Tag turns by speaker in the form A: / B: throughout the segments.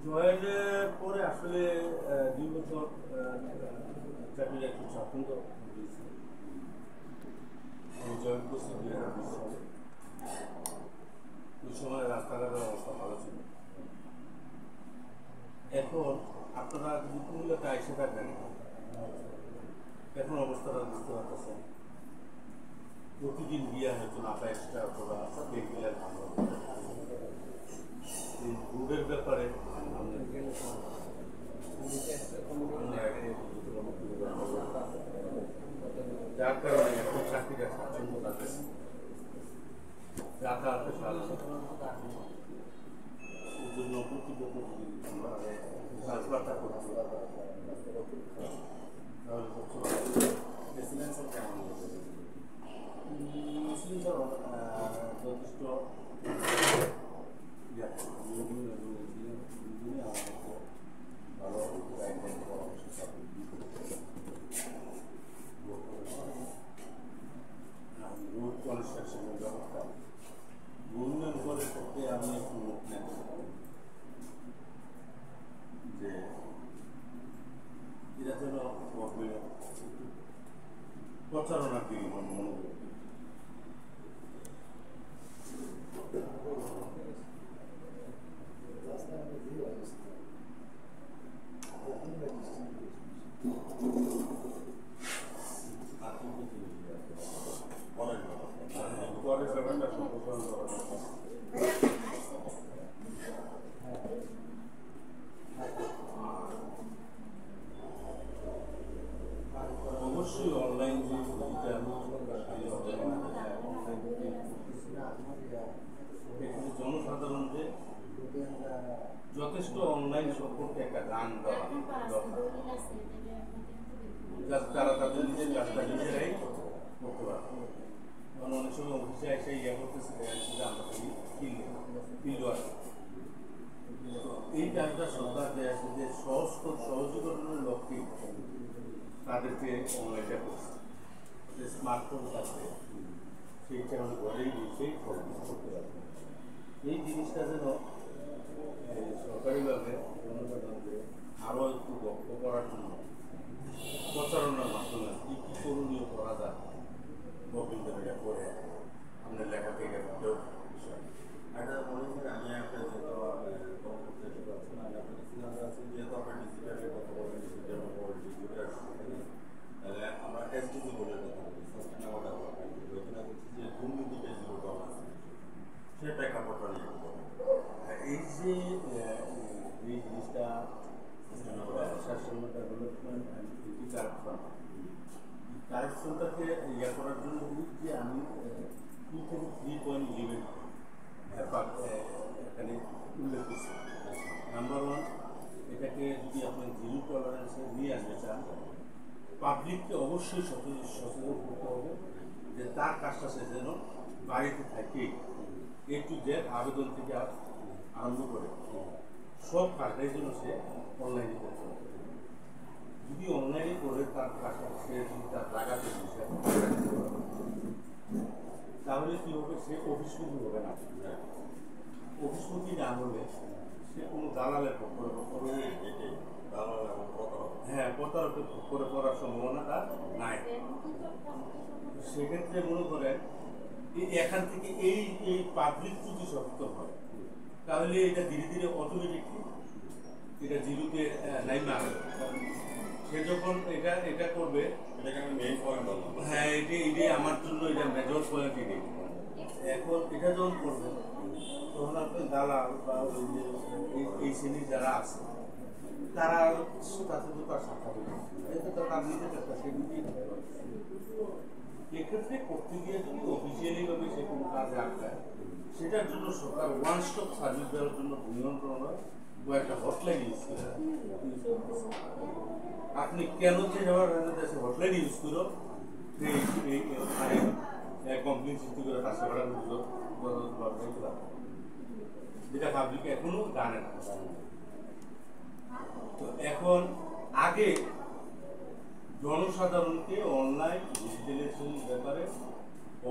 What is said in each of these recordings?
A: জয়ের পরে আসলে 2 বছর চাকরির একটু স্বাচ্ছন্দ্য দিয়েছি। আমি জয়েন করছি 2020 সালে। ওই সময় রাস্তাঘাটের অবস্থা ভালো ছিল। এখন আপনারা যদি কুমিল্লাতে এসে থাকেন, এখন অবস্থাটা বুঝতে পারতেছেন। প্রতিদিন গিয়ে হয়তো নাপা এক্সট্রা অথবা রেগুলার রোডের ব্যাপারে যার কারণে এখন চাকরিটা স্বাচ্ছন্দ্য থাকে, যাতায়াতে এই জন্য প্রতিপক্ষ আমরা ট্রান্সফারটা করছি। তাহলে রেসিডেন্সিয়াল কেমন যথেষ্ট ভালো গাইডলাইন পরামর্শ রোড কনস্ট্রাকশনের ব্যবস্থা উন্নয়ন করে করতে আমি একটু মুখ নেব যে এরা যেন প্রচারণার দিকে মনোযোগ অবশ্যই অনলাইন যে জনসাধারণদের যথেষ্ট অনলাইন সম্পর্কে একটা গান দেওয়া দরকার, তারা তাদের নিজের কাজটা নিজেরাই করতে পারবে। কারণ অনেক সময় অফিসে এসে করতেছে আমরা ফিল্ড ওয়ার্ক, এই কাজটা সরকার দেয় আছে যে সহজীকরণের লক্ষ্যে তাদেরকে অনলাইনটা করছে, যে স্মার্টফোন আছে সেই কারণে ঘরেই বসেই করতে পারবে। এই জিনিসটা যেন সরকারিভাবে জনসাধারণকে আরও একটু দক্ষ করার জন্য প্রচারণার মাধ্যমে কী কী করণীয় করা যায় গভর্নমেন্ট এটা করে আপনার লেখা থেকে বিষয় একটা মনে করি আমি একটা যেহেতু যেহেতু আমরা ডিজিটালের কথা বলি, ডিজিটাল তাহলে আমরা এসডিজি বলে কথা বলি, সাস্টেনেবল ডেভেলপমেন্ট, ওইখানে বলছি যে দুর্নীতিটা জিরো টলারেন্স, সে প্রেক্ষাপটটা নিয়ে এই যে এই জিনিসটা সাস্টেনেবল ডেভেলপমেন্ট অ্যান্ড কারেকশনটাকে ইয়ে করার জন্য যে আমি 2 থেকে 3.11 এখানে উল্লেখ করছি। নাম্বার 1, এটাকে যদি আপনি জিরো টলারেন্সে নিয়ে আসতে চান, পাবলিককে অবশ্যই সচেতন করতে হবে যে তার কাজটা সে যেন বাড়িতে থাকে A to Z আবেদন থেকে আরম্ভ করে সব কাজটাই যেন সে অনলাইনে করতে হবে। যদি অনলাইনে করে তার কাজটা সে যদি তার জায়গাতে তাহলে কি হবে, সে অফিসমুখী হবে না। অফিসমুখী না হলে সে কোনো দালালের প্রতারকের করে পড়ার সম্ভাবনা তার নাই। সেক্ষেত্রে মনে করেন এখান থেকে এই পাবলিক যদি সচেতন হয় তাহলে এটা ধীরে ধীরে অটোমেটিকলি এটা জিরোতে নাইমে আসবে। সে যখন এটা করবে, এটাকে আমি মেইন পয়েন্ট বললাম, হ্যাঁ এটাই আমার জন্য এটা মেজর পয়েন্ট। এটাই এখন এটা যখন করবে তখন আপনি দালাল বা ওই যে এই শ্রেণীর যারা আছে তারা তাতে তো তার সাথে হবে, এতে তো তার নিজের একটা সে নিজেই এক্ষেত্রে করতে গিয়ে যদি অফিসিয়ালিভাবে সে কোনো কাজে আটকায়, সেটার জন্য সরকার ওয়ান স্টপ সার্ভিস দেওয়ার জন্য নিয়ন্ত্রণ হয় কয়েকটা হটলাইন ইউজ করে। আপনি কেন যে যাওয়ার দেশে হটলাইন ইউজ করো কমপ্লেন সৃষ্টি করে তার সেবাটা যেটা পাবলিক এখনো জানে না। তো এখন আগে জনসাধারণকে অনলাইন ডিজিটালাইজেশনের ব্যাপারে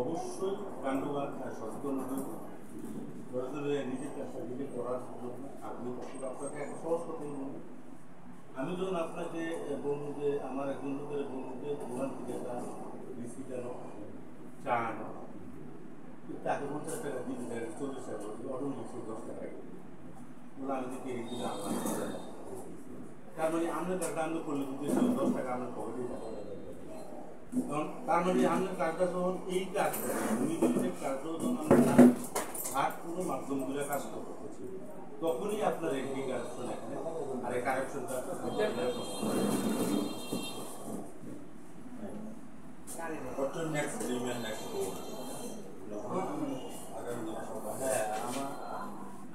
A: অবশ্যই কাণ্ডবাদ সচেতন হতে হবে। ধরে ধরে নিজের কাজটা নিজে করার জন্য আপনি আপনাকে একটা সহজ কথাই বলুন। আমি যখন আপনাকে বলবো যে আমার একজন লোকের বলবো যে ওখান থেকে একটা বিস্কিট আনো, চা আনো, তাকে 50 টাকা দিতে দেয়, 40 টাকা অটোমেটিক 10 টাকা বলে আমি যদি এই দিকে আনলাম। তার মানে আমরা কাজটা আমরা করলে কিন্তু 10 টাকা আমরা পকেটেই থাকে। কারণ তার মানে আমরা কাজটা যখন এই কাজ উনি যদি কাজটা যখন আমরা হাত পুরো মাধ্যমগুলো কাজ করতেছি, তখনই আপনার একটি কারেকশন এখানে আর এই কারেকশনটা
B: What's your next dream and next goal?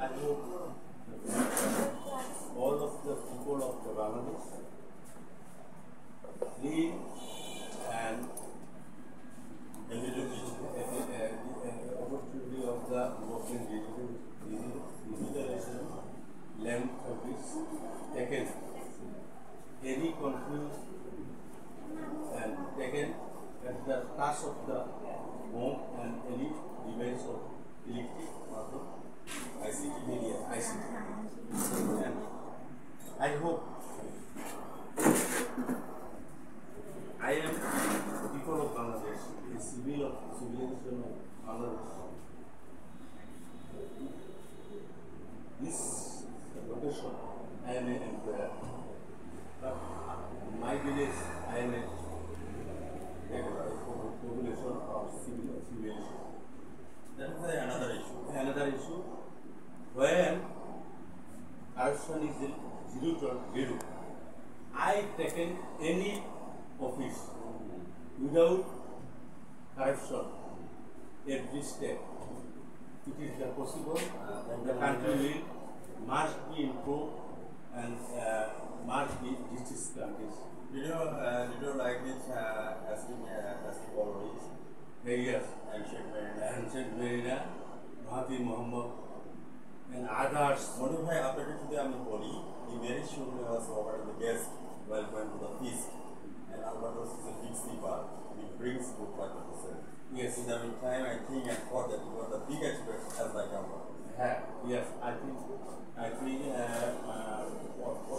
A: I hope all of the people of the Bangladesh live and opportunity of the working digitalization, land service, taken any confuse and taken at the touch of the home and any device of electric or ICT media, ICT. And I hope I am people of Bangladesh, a civilization of Bangladesh. This location, I am an employer. But my village, I am a population of civilization.
B: That is another issue.
A: Another issue, when corruption is zero, I taken any office without corruption, every step. It is possible. The country will must be improved and must be justice countries.
B: Did you like this asking already?
A: Yes.
B: And Sheikh Marina?
A: And Sheikh Marina, Mahathir Mohamad, and others.
B: One of my updated today on the body, he very surely was over the guest while going to the feast. And Albatross is a big sleeper. He brings good luck to the cell.
A: Yes.
B: In the meantime, I think I thought that you were the big expert as like Albatross.
A: Yes, I think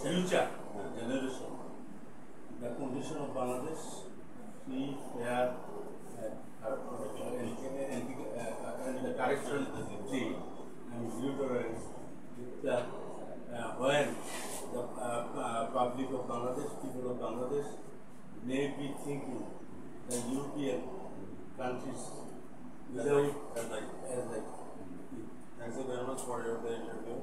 A: future generation, the condition of Bangladesh, free, fair, and the corruption free and zero tolerance. When the public of Bangladesh, people of Bangladesh may be thinking the European countries without
B: As like.
A: as like
B: Thanks so very much for your interview.